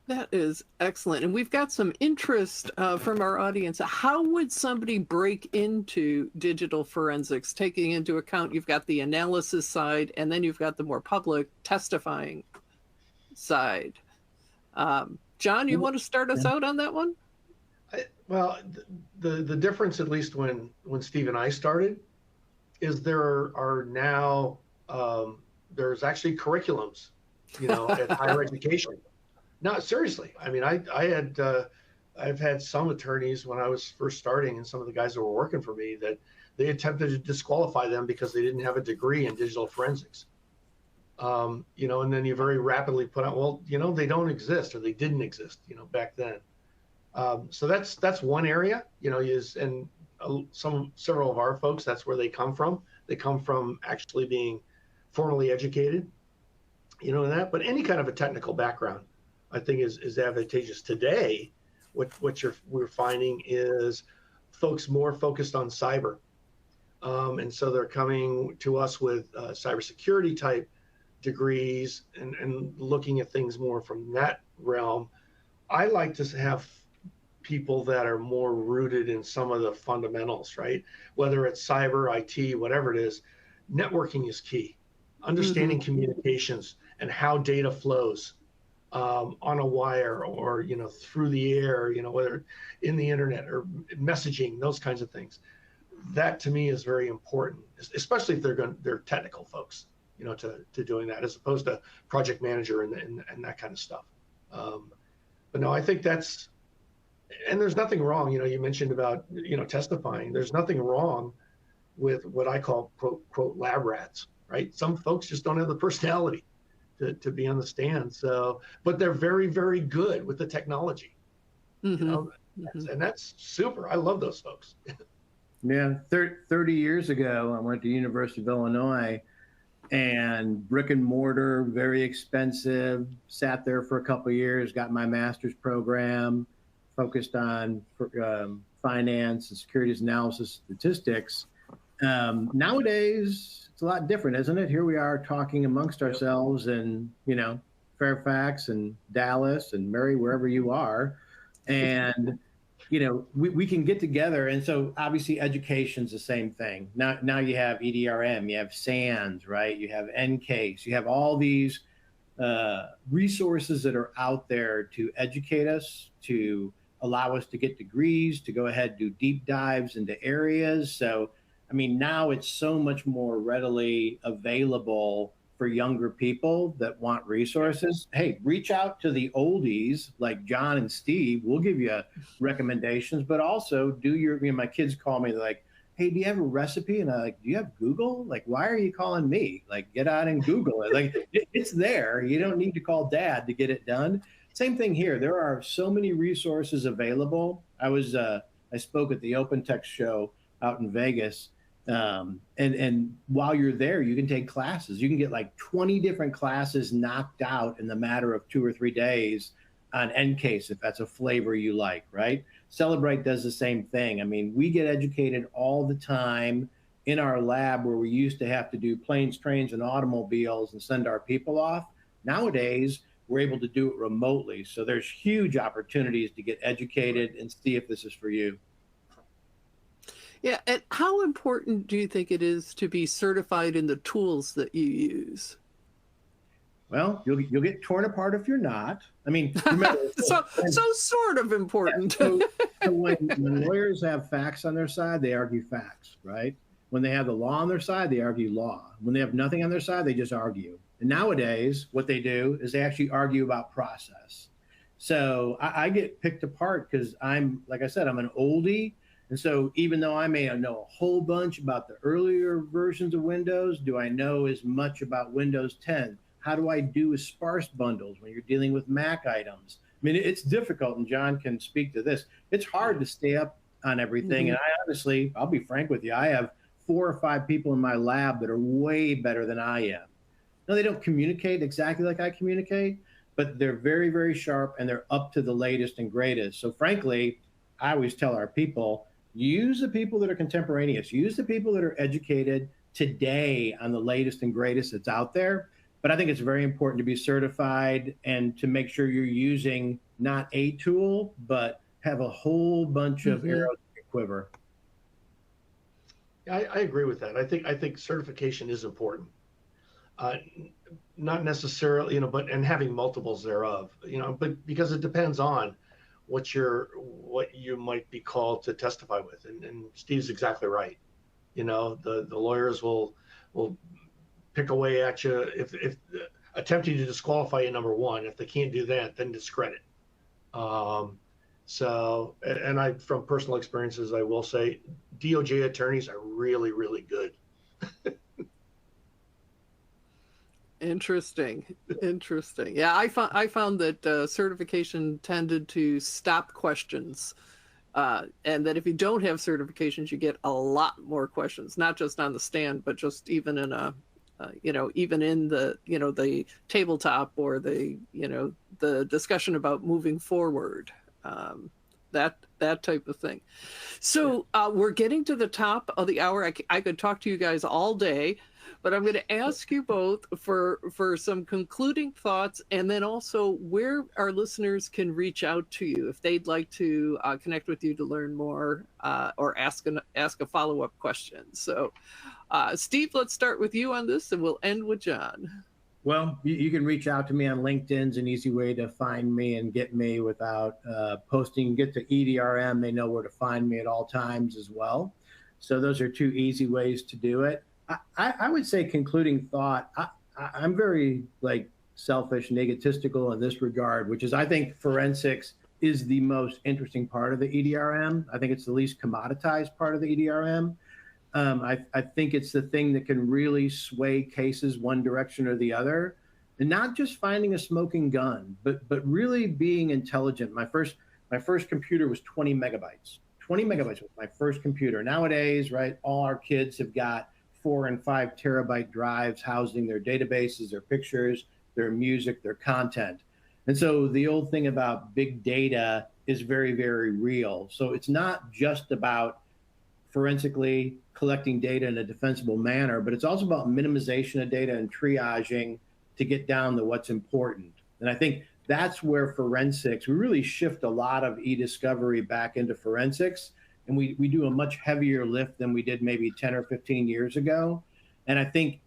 That is excellent. And we've got some interest from our audience. How would somebody break into digital forensics, taking into account you've got the analysis side and then you've got the more public testifying side? John, you want to start us out on that one? Well, the difference, at least when Steve and I started, is there are now there's actually curriculums, at higher education. No, seriously. I mean, I've had some attorneys when I was first starting, and some of the guys that were working for me, that they attempted to disqualify them because they didn't have a degree in digital forensics. And then you very rapidly put out, well, they don't exist, or they didn't exist, back then. So that's one area, and several of our folks, that's where they come from. They come from actually being formally educated, in that. But any kind of a technical background, I think, is advantageous today. We're finding is folks more focused on cyber, and so they're coming to us with cybersecurity type degrees and looking at things more from that realm. I like to have people that are more rooted in some of the fundamentals, right? Whether it's cyber, IT, whatever it is, networking is key. Understanding communications and how data flows on a wire, or through the air, whether in the internet or messaging, those kinds of things. That to me is very important, especially if they're technical folks, to doing that, as opposed to project manager and that kind of stuff. But no, I think and there's nothing wrong. You mentioned about testifying. There's nothing wrong with what I call quote lab rats, right? Some folks just don't have the personality to be on the stand. So, but they're very, very good with the technology. And that's super. I love those folks. Yeah, 30 years ago, I went to University of Illinois, and brick and mortar, very expensive. Sat there for a couple of years, got my master's program, focused on finance and securities analysis statistics. Nowadays, it's a lot different, isn't it? Here we are talking amongst ourselves in, Fairfax and Dallas and Mary, wherever you are. And, we can get together. And so obviously education's the same thing. Now you have EDRM, you have SANS, right? You have NCASE, you have all these resources that are out there to educate us, to allow us to get degrees, to go ahead and do deep dives into areas. So, now it's so much more readily available for younger people that want resources. Hey, reach out to the oldies like John and Steve. We'll give you recommendations, but also do my kids call me, they're like, hey, do you have a recipe? And I'm like, do you have Google? Like, why are you calling me? Like, get out and Google it. Like, it's there. You don't need to call dad to get it done. Same thing here. There are so many resources available. I spoke at the Open Tech show out in Vegas. And while you're there, you can take classes. You can get like 20 different classes knocked out in the matter of 2 or 3 days on NCASE, if that's a flavor you like, right? Celebrate does the same thing. We get educated all the time in our lab, where we used to have to do planes, trains, and automobiles and send our people off. Nowadays, we're able to do it remotely. So there's huge opportunities to get educated and see if this is for you. Yeah, and how important do you think it is to be certified in the tools that you use? Well, you'll get torn apart if you're not. Remember, so sort of important. so when lawyers have facts on their side, they argue facts, right? When they have the law on their side, they argue law. When they have nothing on their side, they just argue. And nowadays, what they do is they actually argue about process. So I get picked apart because like I said, I'm an oldie. And so even though I may know a whole bunch about the earlier versions of Windows, do I know as much about Windows 10? How do I do with sparse bundles when you're dealing with Mac items? It's difficult, and John can speak to this. It's hard to stay up on everything. And I'll be frank with you, I have 4 or 5 people in my lab that are way better than I am. Now, they don't communicate exactly like I communicate, but they're very, very sharp, and they're up to the latest and greatest. So frankly, I always tell our people, use the people that are contemporaneous, use the people that are educated today on the latest and greatest that's out there. But I think it's very important to be certified and to make sure you're using not a tool, but have a whole bunch of arrows in your quiver. I agree with that. I think certification is important. Not necessarily, but and having multiples thereof, but because it depends on what you might be called to testify with. And Steve's exactly right. The lawyers will pick away at you if attempting to disqualify you, number one. If they can't do that, then discredit. And I, from personal experiences, I will say DOJ attorneys are really, really good. Interesting. Yeah, I found that certification tended to stop questions, and that if you don't have certifications, you get a lot more questions, not just on the stand, but just even in a, even in the, the tabletop or the, the discussion about moving forward, that type of thing. So we're getting to the top of the hour. I could talk to you guys all day, but I'm going to ask you both for some concluding thoughts, and then also where our listeners can reach out to you if they'd like to connect with you to learn more or ask a follow-up question. So Steve, let's start with you on this, and we'll end with John. Well, you can reach out to me on LinkedIn. It's an easy way to find me and get me without posting. Get to EDRM. They know where to find me at all times as well. So those are two easy ways to do it. I would say concluding thought, I'm very selfish and egotistical in this regard, which is I think forensics is the most interesting part of the EDRM. I think it's the least commoditized part of the EDRM. I think it's the thing that can really sway cases one direction or the other, and not just finding a smoking gun, but really being intelligent. My first computer was 20 megabytes. 20 megabytes was my first computer. Nowadays, right, all our kids have got 4 and 5 terabyte drives housing their databases, their pictures, their music, their content. And so the old thing about big data is very, very real. So it's not just about forensically collecting data in a defensible manner, but it's also about minimization of data and triaging to get down to what's important. And I think that's where forensics, we really shift a lot of e-discovery back into forensics, and we do a much heavier lift than we did maybe 10 or 15 years ago. And I think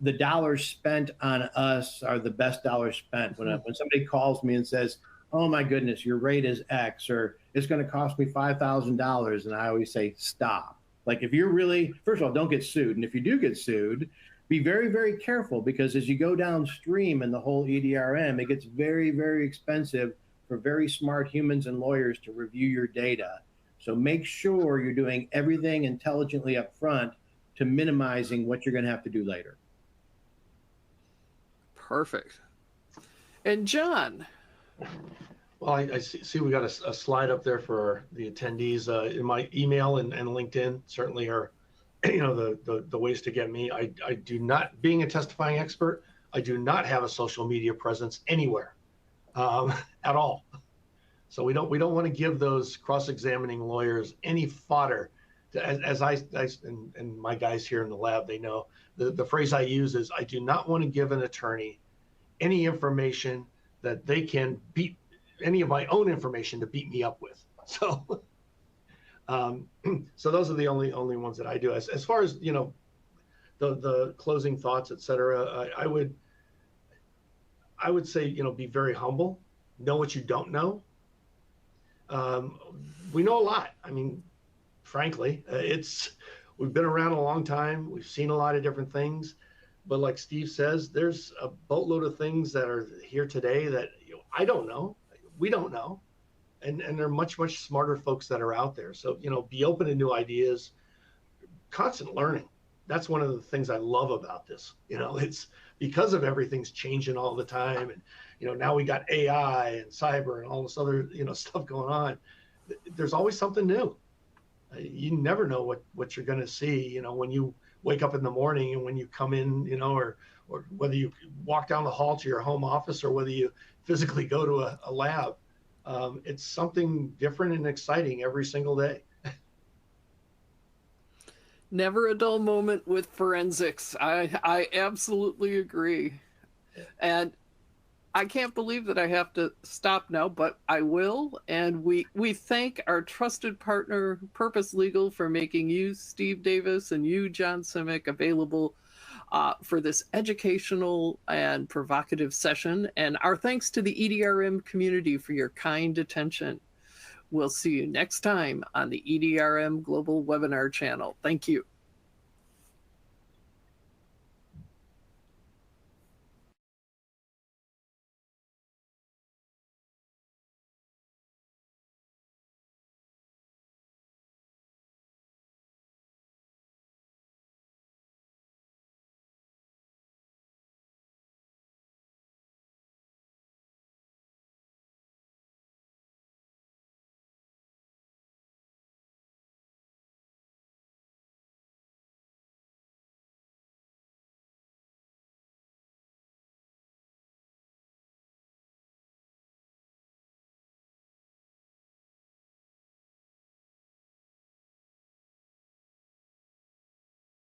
the dollars spent on us are the best dollars spent. When somebody calls me and says, oh my goodness, your rate is X, or it's going to cost me $5,000. And I always say, stop. Like if you're really, first of all, don't get sued. And if you do get sued, be very, very careful, because as you go downstream in the whole EDRM, it gets very, very expensive for very smart humans and lawyers to review your data. So make sure you're doing everything intelligently up front to minimizing what you're going to have to do later. Perfect. And John. Well, I see we got a slide up there for the attendees. In my email and LinkedIn certainly are, the ways to get me. I do not, being a testifying expert, I do not have a social media presence anywhere at all. So we don't want to give those cross-examining lawyers any fodder. As I and my guys here in the lab, they know the phrase I use is, I do not want to give an attorney any information that they can beat any of my own information to beat me up with. So, so those are the only ones that I do. As far as the closing thoughts, et cetera, I would say be very humble, know what you don't know. We know a lot. I mean, frankly, we've been around a long time. We've seen a lot of different things, but like Steve says, there's a boatload of things that are here today that I don't know. We don't know. And there are much, much smarter folks that are out there. So, be open to new ideas, constant learning. That's one of the things I love about this. It's because of everything's changing all the time. And, now we got AI and cyber and all this other, stuff going on. There's always something new. You never know what you're going to see, when you wake up in the morning and when you come in, or whether you walk down the hall to your home office or whether you physically go to a lab. It's something different and exciting every single day. Never a dull moment with forensics. I absolutely agree. And I can't believe that I have to stop now, but I will. And we thank our trusted partner, Purpose Legal, for making you, Steve Davis, and you, John Simic, available for this educational and provocative session. And our thanks to the EDRM community for your kind attention. We'll see you next time on the EDRM Global Webinar channel. Thank you.